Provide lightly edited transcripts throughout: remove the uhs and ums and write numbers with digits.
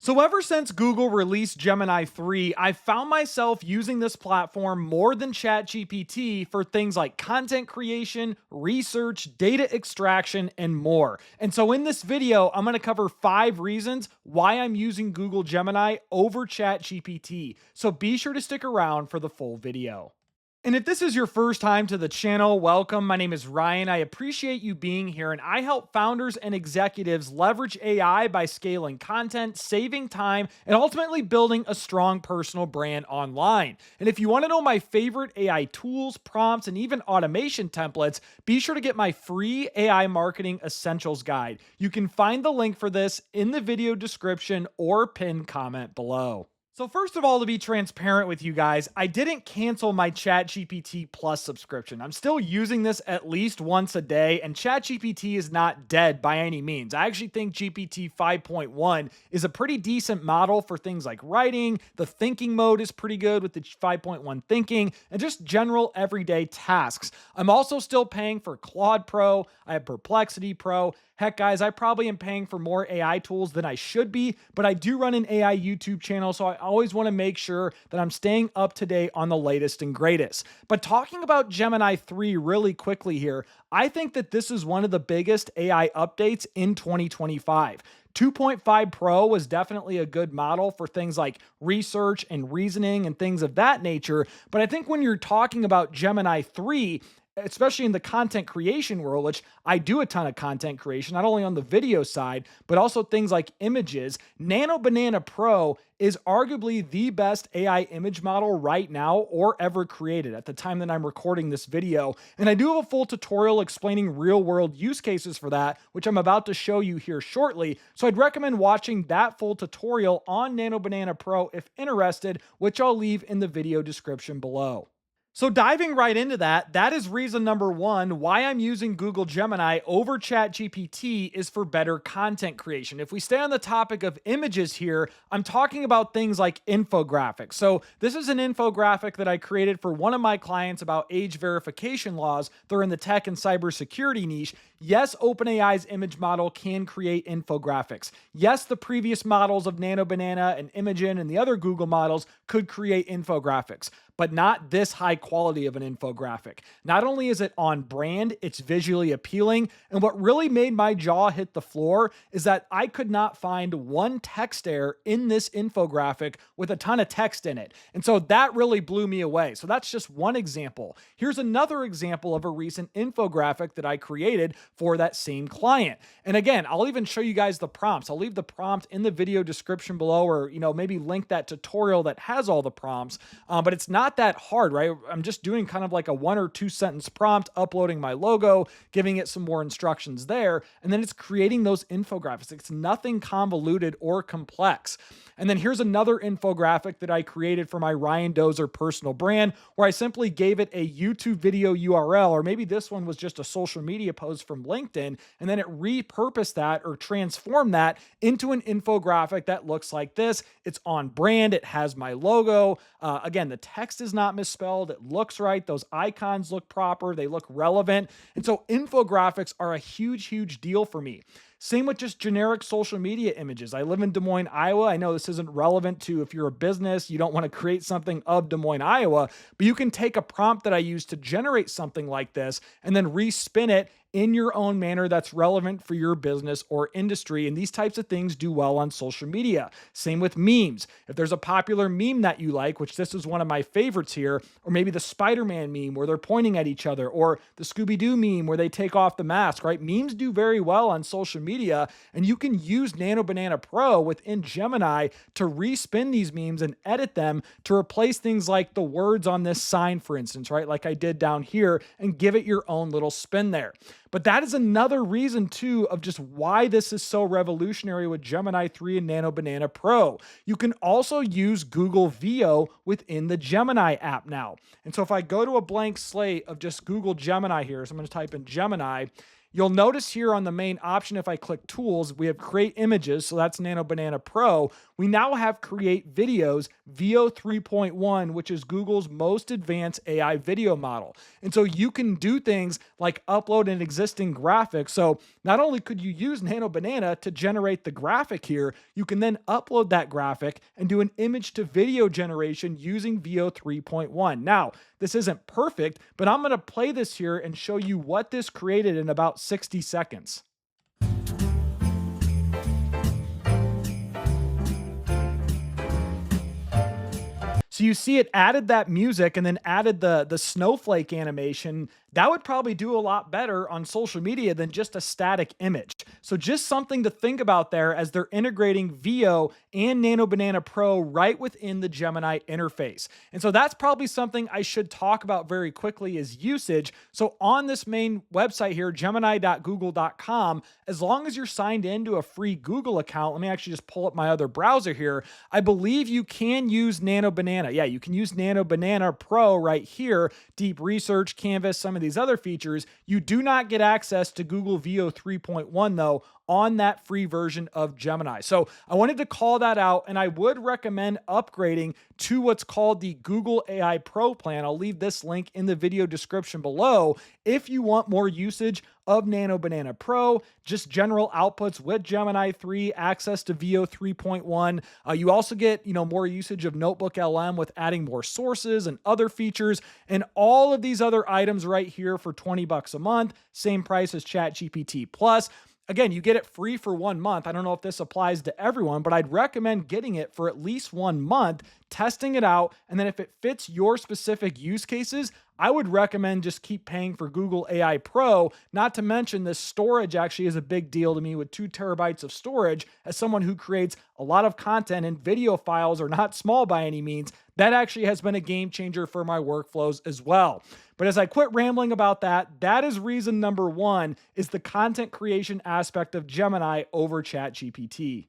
So ever since Google released Gemini 3, I've found myself using this platform more than ChatGPT for things like content creation, research, data extraction, and more. And so in this video, I'm going to cover 5 reasons why I'm using Google Gemini over ChatGPT. So be sure to stick around for the full video. And if this is your first time to the channel, welcome. My name is Ryan. I appreciate you being here, and I help founders and executives leverage AI by scaling content, saving time, and ultimately building a strong personal brand online. And if you want to know my favorite AI tools, prompts, and even automation templates, be sure to get my free AI Marketing Essentials Guide. You can find the link for this in the video description or pinned comment below. So first of all, to be transparent with you guys, I didn't cancel my ChatGPT Plus subscription. I'm still using this at least once a day, and ChatGPT is not dead by any means. I actually think GPT 5.1 is a pretty decent model for things like writing. The thinking mode is pretty good with the 5.1 thinking, and just general everyday tasks. I'm also still paying for Claude Pro. I have Perplexity Pro. Heck, guys, I probably am paying for more AI tools than I should be, but I do run an AI YouTube channel, so I always want to make sure that I'm staying up to date on the latest and greatest. But talking about Gemini 3 really quickly here, I think that this is one of the biggest AI updates in 2025. 2.5 Pro was definitely a good model for things like research and reasoning and things of that nature. But I think when you're talking about Gemini 3, especially in the content creation world, which I do a ton of content creation, not only on the video side, but also things like images, Nano Banana Pro is arguably the best AI image model right now or ever created at the time that I'm recording this video. And I do have a full tutorial explaining real world use cases for that, which I'm about to show you here shortly. So I'd recommend watching that full tutorial on Nano Banana Pro if interested, which I'll leave in the video description below. So diving right into that is reason number 1 why I'm using Google Gemini over ChatGPT is for better content creation. If we stay on the topic of images here, I'm talking about things like infographics. So this is an infographic that I created for one of my clients about age verification laws. They're in the tech and cybersecurity niche. Yes, OpenAI's image model can create infographics. Yes, the previous models of Nano Banana and Imagen and the other Google models could create infographics, but not this high quality of an infographic. Not only is it on brand, it's visually appealing. And what really made my jaw hit the floor is that I could not find one text error in this infographic with a ton of text in it. And so that really blew me away. So that's just one example. Here's another example of a recent infographic that I created for that same client. And again, I'll even show you guys the prompts. I'll leave the prompt in the video description below, or maybe link that tutorial that has all the prompts. But it's not that hard, right? I'm just doing kind of like a 1 or 2 sentence prompt, uploading my logo, giving it some more instructions there, and then it's creating those infographics. It's nothing convoluted or complex. And then here's another infographic that I created for my Ryan Dozer personal brand, where I simply gave it a YouTube video URL, or maybe this one was just a social media post from LinkedIn, and then it repurposed that or transformed that into an infographic that looks like this. It's on brand. It has my logo. Again, the text is not misspelled. It looks right. Those icons look proper. They look relevant. And so infographics are a huge, huge deal for me. Same with just generic social media images. I live in Des Moines, Iowa. I know this isn't relevant to if you're a business, you don't want to create something of Des Moines, Iowa, but you can take a prompt that I use to generate something like this and then respin it in your own manner that's relevant for your business or industry. And these types of things do well on social media. Same with memes. If there's a popular meme that you like, which this is one of my favorites here, or maybe the Spider-Man meme where they're pointing at each other, or the Scooby-Doo meme where they take off the mask, right? Memes do very well on social media, and you can use Nano Banana Pro within Gemini to respin these memes and edit them to replace things like the words on this sign, for instance, right? Like I did down here, and give it your own little spin there. But that is another reason too of just why this is so revolutionary with Gemini 3 and Nano Banana Pro. You can also use Google VO within the Gemini app now. And so if I go to a blank slate of just Google Gemini here, so I'm going to type in Gemini, You'll notice here on the main option, if I click tools, we have create images. So that's Nano Banana Pro. We now have create videos, VO 3.1, which is Google's most advanced AI video model. And so you can do things like upload an existing graphic. So not only could you use Nano Banana to generate the graphic here, you can then upload that graphic and do an image to video generation using VO 3.1. Now, this isn't perfect, but I'm going to play this here and show you what this created in about 60 seconds. So you see it added that music and then added the snowflake animation. That would probably do a lot better on social media than just a static image. So just something to think about there as they're integrating VO and Nano Banana Pro right within the Gemini interface. And so that's probably something I should talk about very quickly is usage. So on this main website here, gemini.google.com, as long as you're signed into a free Google account, let me actually just pull up my other browser here. I believe you can use Nano Banana. Yeah, you can use Nano Banana Pro right here, deep research, Canvas, some of these other features. You do not get access to Google VO 3.1 though on that free version of Gemini. So I wanted to call that out, and I would recommend upgrading to what's called the Google AI Pro plan. I'll leave this link in the video description below if you want more usage of Nano Banana Pro, just general outputs with Gemini 3, access to VO 3.1. You also get, more usage of Notebook LM with adding more sources and other features, and all of these other items right here for $20 a month, same price as ChatGPT Plus. Again, you get it free for 1 month. I don't know if this applies to everyone, but I'd recommend getting it for at least 1 month, testing it out, and then if it fits your specific use cases, I would recommend just keep paying for Google AI Pro. Not to mention this storage actually is a big deal to me with 2 terabytes of storage. As someone who creates a lot of content, and video files are not small by any means, that actually has been a game changer for my workflows as well. But as I quit rambling about that, that is reason number 1 is the content creation aspect of Gemini over ChatGPT.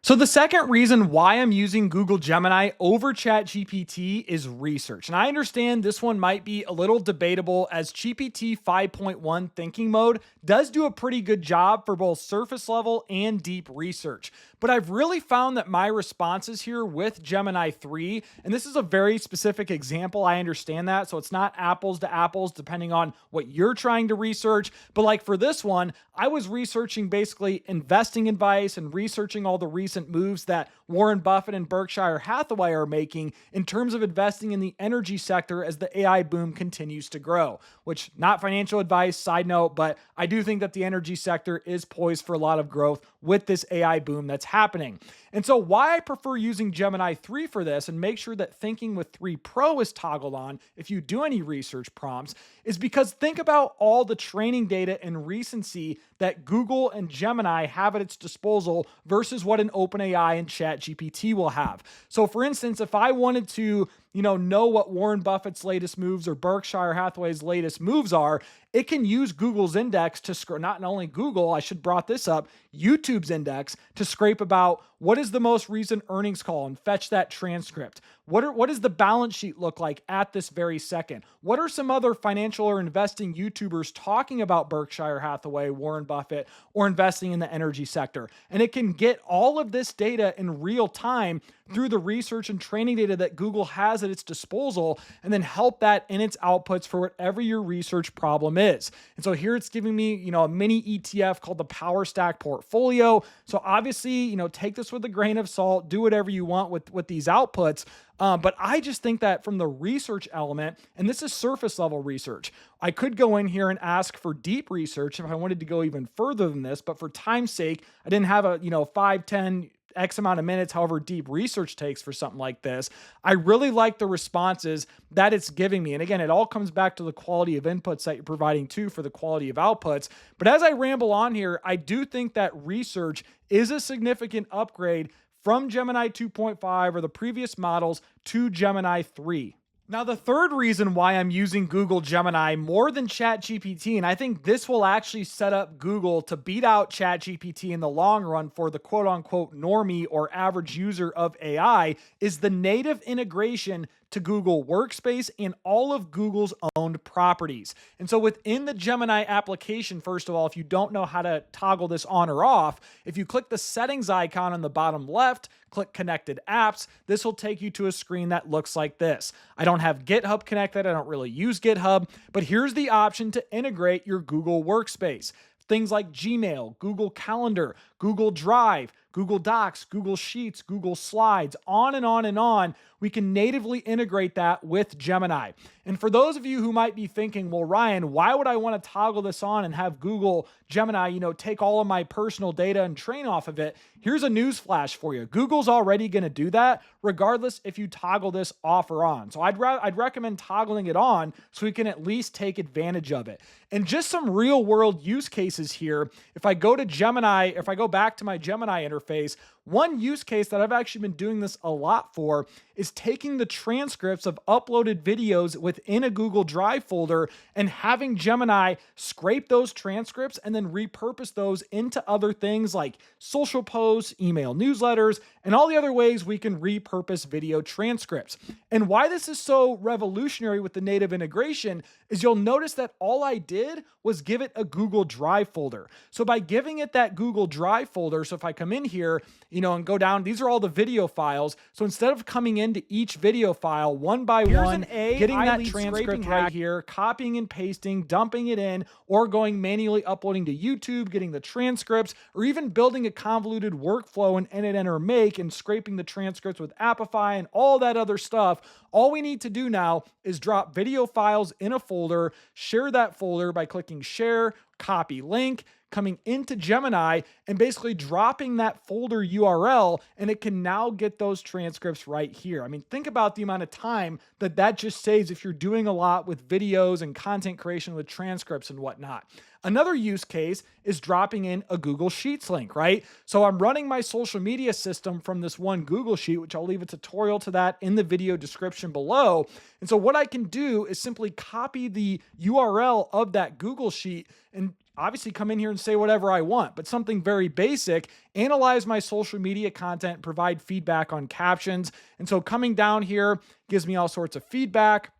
So the second reason why I'm using Google Gemini over ChatGPT is research. And I understand this one might be a little debatable as GPT 5.1 thinking mode does do a pretty good job for both surface level and deep research. But I've really found that my responses here with Gemini 3, and this is a very specific example, I understand that, so it's not apples to apples depending on what you're trying to research. But like for this one, I was researching basically investing advice and researching all the recent moves that Warren Buffett and Berkshire Hathaway are making in terms of investing in the energy sector as the AI boom continues to grow, which not financial advice, side note, but I do think that the energy sector is poised for a lot of growth with this AI boom that's happening. And so why I prefer using Gemini 3 for this and make sure that thinking with 3 Pro is toggled on if you do any research prompts is because think about all the training data and recency that Google and Gemini have at its disposal versus what an OpenAI and ChatGPT will have. So for instance, if I wanted to, know what Warren Buffett's latest moves or Berkshire Hathaway's latest moves are, it can use Google's index to scrape, not only Google, I should brought this up, YouTube's index to scrape about what is the most recent earnings call and fetch that transcript. What does the balance sheet look like at this very second? What are some other financial or investing YouTubers talking about Berkshire Hathaway, Warren Buffett, or investing in the energy sector? And it can get all of this data in real time through the research and training data that Google has at its disposal, and then help that in its outputs for whatever your research problem is. And so here it's giving me, a mini ETF called the Power Stack Portfolio. So obviously, take this with a grain of salt, do whatever you want with these outputs. But I just think that from the research element, and this is surface level research, I could go in here and ask for deep research if I wanted to go even further than this, but for time's sake, I didn't have a, 5, 10, X amount of minutes, however deep research takes for something like this. I really like the responses that it's giving me. And again, it all comes back to the quality of inputs that you're providing too for the quality of outputs. But as I ramble on here, I do think that research is a significant upgrade from Gemini 2.5 or the previous models to Gemini 3. Now, the third reason why I'm using Google Gemini more than ChatGPT, and I think this will actually set up Google to beat out ChatGPT in the long run for the quote unquote normie or average user of AI, is the native integration to Google Workspace and all of Google's owned properties. And so within the Gemini application, first of all, if you don't know how to toggle this on or off, if you click the settings icon on the bottom left, click connected apps, this will take you to a screen that looks like this. I don't have GitHub connected. I don't really use GitHub, but here's the option to integrate your Google Workspace. Things like Gmail, Google Calendar, Google Drive, Google Docs, Google Sheets, Google Slides, on and on and on. We can natively integrate that with Gemini. And for those of you who might be thinking, well, Ryan, why would I want to toggle this on and have Google Gemini, take all of my personal data and train off of it? Here's a news flash for you. Google's already going to do that regardless if you toggle this off or on. So I'd recommend toggling it on so we can at least take advantage of it. And just some real world use cases here. If I go back to my Gemini interface, one use case that I've actually been doing this a lot for is taking the transcripts of uploaded videos within a Google Drive folder and having Gemini scrape those transcripts and then repurpose those into other things like social posts, email newsletters, and all the other ways we can repurpose video transcripts. And why this is so revolutionary with the native integration is you'll notice that all I did was give it a Google Drive folder. So by giving it that Google Drive folder, so if I come in here, and go down, these are all the video files. So instead of coming into each video file one by one, getting that transcript right here, copying and pasting, dumping it in, or going manually uploading to YouTube, getting the transcripts, or even building a convoluted workflow in Edit, Enter, Make, and scraping the transcripts with Apify and all that other stuff, all we need to do now is drop video files in a folder, share that folder by clicking Share, Copy Link, coming into Gemini and basically dropping that folder URL, and it can now get those transcripts right here. I mean, think about the amount of time that just saves if you're doing a lot with videos and content creation with transcripts and whatnot. Another use case is dropping in a Google Sheets link, right? So I'm running my social media system from this one Google Sheet, which I'll leave a tutorial to that in the video description below. And so what I can do is simply copy the URL of that Google Sheet and obviously come in here and say whatever I want, but something very basic, analyze my social media content, provide feedback on captions. And so coming down here gives me all sorts of feedback.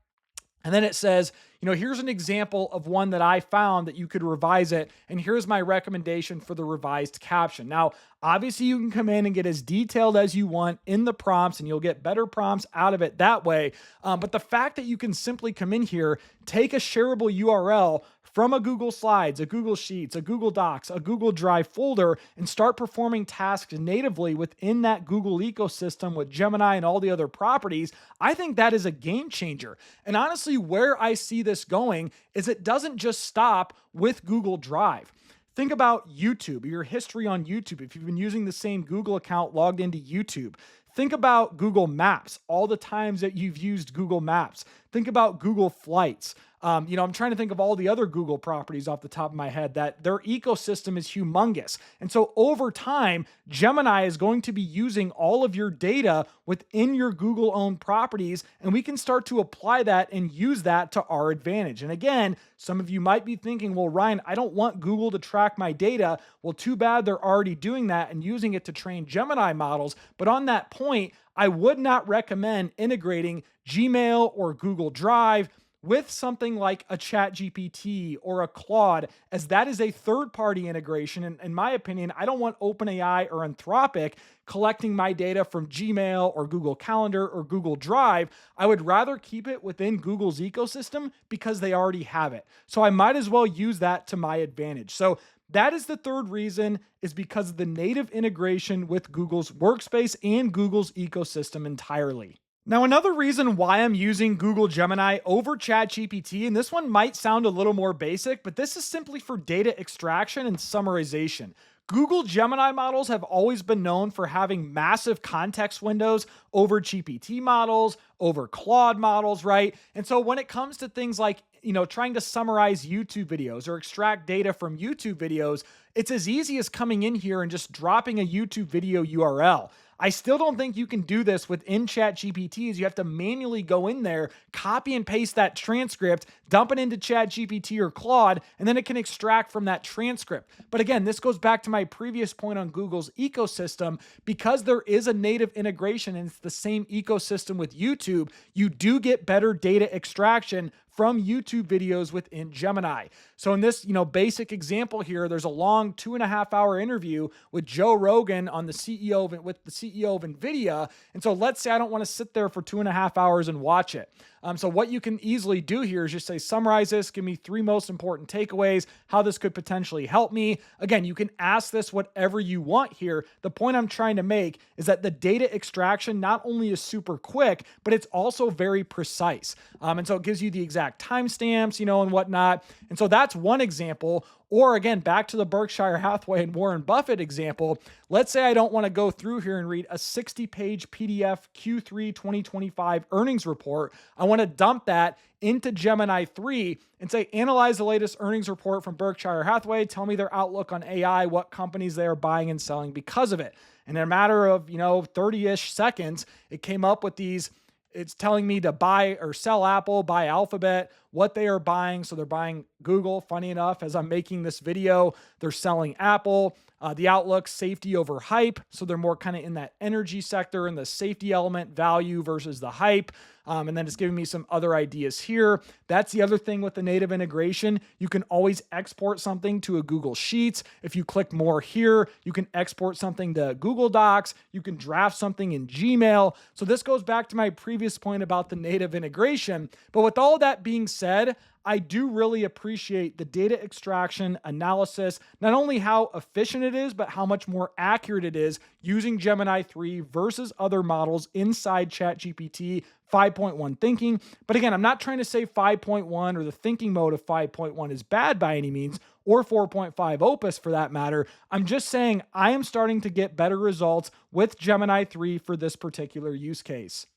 And then it says, here's an example of one that I found that you could revise it. And here's my recommendation for the revised caption. Now, obviously you can come in and get as detailed as you want in the prompts and you'll get better prompts out of it that way. But the fact that you can simply come in here, take a shareable URL from a Google Slides, a Google Sheets, a Google Docs, a Google Drive folder, and start performing tasks natively within that Google ecosystem with Gemini and all the other properties, I think that is a game changer. And honestly, where I see this going is it doesn't just stop with Google Drive. Think about YouTube, your history on YouTube. If you've been using the same Google account logged into YouTube, think about Google Maps, all the times that you've used Google Maps. Think about Google Flights. I'm trying to think of all the other Google properties off the top of my head that their ecosystem is humongous. And so over time, Gemini is going to be using all of your data within your Google-owned properties, and we can start to apply that and use that to our advantage. And again, some of you might be thinking, well, Ryan, I don't want Google to track my data. Well, too bad they're already doing that and using it to train Gemini models. But on that point, I would not recommend integrating Gmail or Google Drive with something like a ChatGPT or a Claude, as that is a third-party integration. And in my opinion, I don't want OpenAI or Anthropic collecting my data from Gmail or Google Calendar or Google Drive. I would rather keep it within Google's ecosystem because they already have it. So I might as well use that to my advantage. So that is the third reason, is because of the native integration with Google's Workspace and Google's ecosystem entirely. Now, another reason why I'm using Google Gemini over ChatGPT, and this one might sound a little more basic, but this is simply for data extraction and summarization. Google Gemini models have always been known for having massive context windows over GPT models, over Claude models, right? And so when it comes to things like, trying to summarize YouTube videos or extract data from YouTube videos, it's as easy as coming in here and just dropping a YouTube video URL. I still don't think you can do this within ChatGPT. Is you have to manually go in there, copy and paste that transcript, dump it into ChatGPT or Claude, and then it can extract from that transcript. But again, this goes back to my previous point on Google's ecosystem. Because there is a native integration and it's the same ecosystem with YouTube, you do get better data extraction from YouTube videos within Gemini. So in this, basic example here, there's a long 2.5 hour interview with Joe Rogan on the CEO with the CEO of NVIDIA. And so let's say I don't want to sit there for 2.5 hours and watch it. So what you can easily do here is just say, summarize this, give me 3 most important takeaways, how this could potentially help me. Again, you can ask this whatever you want here. The point I'm trying to make is that the data extraction not only is super quick, but it's also very precise. And so it gives you the exact timestamps, and whatnot. And so that's one example. Or again, back to the Berkshire Hathaway and Warren Buffett example. Let's say I don't want to go through here and read a 60-page PDF Q3 2025 earnings report. I want to dump that into Gemini 3 and say, analyze the latest earnings report from Berkshire Hathaway. Tell me their outlook on AI, what companies they are buying and selling because of it. And in a matter of, 30-ish seconds, it came up with these. It's telling me to buy or sell Apple, buy Alphabet, what they are buying. So they're buying Google. Funny enough, as I'm making this video, they're selling Apple. The outlook, safety over hype. So they're more kind of in that energy sector and the safety element, value versus the hype. And then it's giving me some other ideas here. That's the other thing with the native integration. You can always export something to a Google Sheets. If you click more here, you can export something to Google Docs. You can draft something in Gmail. So this goes back to my previous point about the native integration. But with all that being said, I do really appreciate the data extraction analysis, not only how efficient it is, but how much more accurate it is using Gemini 3 versus other models inside ChatGPT 5.1 thinking. But again, I'm not trying to say 5.1 or the thinking mode of 5.1 is bad by any means, or 4.5 Opus for that matter. I'm just saying I am starting to get better results with Gemini 3 for this particular use case.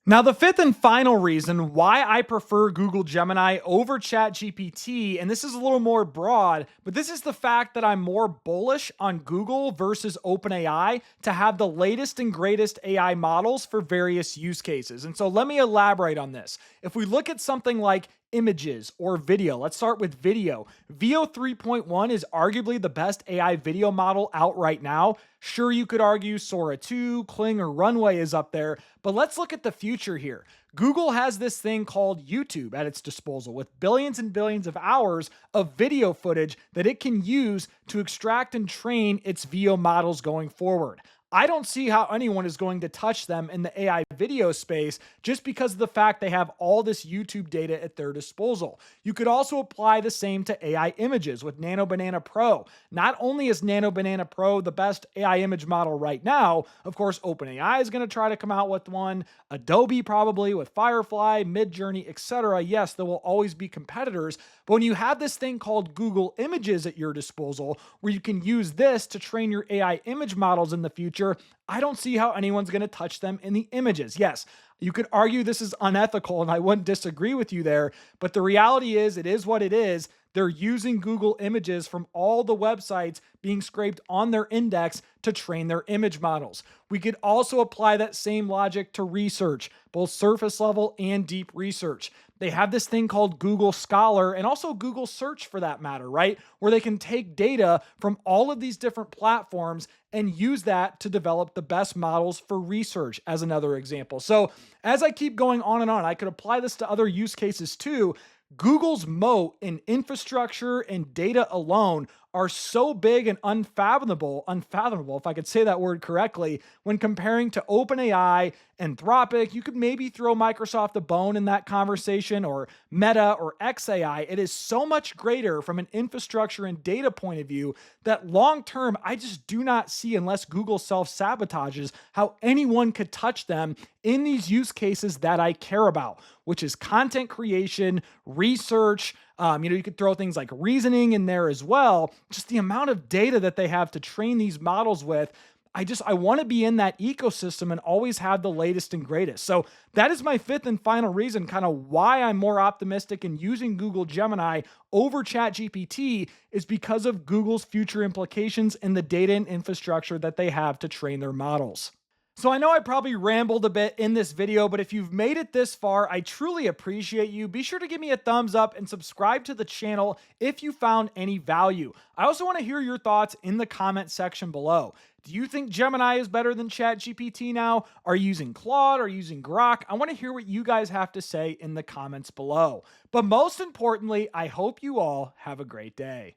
Now, the fifth and final reason why I prefer Google Gemini over ChatGPT, and this is a little more broad, but this is the fact that I'm more bullish on Google versus OpenAI to have the latest and greatest AI models for various use cases. And so let me elaborate on this. If we look at something like images or video, let's start with video. Veo 3.1 is arguably the best AI video model out right now. Sure, you could argue Sora 2, Kling, or Runway is up there, but let's look at the future here. Google has this thing called YouTube at its disposal with billions and billions of hours of video footage that it can use to extract and train its Veo models going forward. I don't see how anyone is going to touch them in the AI video space just because of the fact they have all this YouTube data at their disposal. You could also apply the same to AI images with Nano Banana Pro. Not only is Nano Banana Pro the best AI image model right now, of course, OpenAI is going to try to come out with one, Adobe probably with Firefly, Midjourney, etc. Yes, there will always be competitors, but when you have this thing called Google Images at your disposal, where you can use this to train your AI image models in the future, I don't see how anyone's going to touch them in the images. Yes, you could argue this is unethical, and I wouldn't disagree with you there, but the reality is, it is what it is. They're using Google Images from all the websites being scraped on their index to train their image models. We could also apply that same logic to research, both surface level and deep research. They have this thing called Google Scholar and also Google Search for that matter, right? Where they can take data from all of these different platforms and use that to develop the best models for research as another example. So as I keep going on and on, I could apply this to other use cases too. Google's moat in infrastructure and data alone are so big and unfathomable, if I could say that word correctly, when comparing to OpenAI, Anthropic. You could maybe throw Microsoft a bone in that conversation, or Meta or XAI. It is so much greater from an infrastructure and data point of view that long term, I just do not see, unless Google self-sabotages, how anyone could touch them in these use cases that I care about, which is content creation, research. You could throw things like reasoning in there as well. Just the amount of data that they have to train these models with. I want to be in that ecosystem and always have the latest and greatest. So that is my fifth and final reason, kind of why I'm more optimistic in using Google Gemini over ChatGPT, is because of Google's future implications and the data and infrastructure that they have to train their models. So I know I probably rambled a bit in this video, but if you've made it this far, I truly appreciate you. Be sure to give me a thumbs up and subscribe to the channel if you found any value. I also want to hear your thoughts in the comment section below. Do you think Gemini is better than ChatGPT now? Are you using Claude? Are you using Grok? I want to hear what you guys have to say in the comments below. But most importantly, I hope you all have a great day.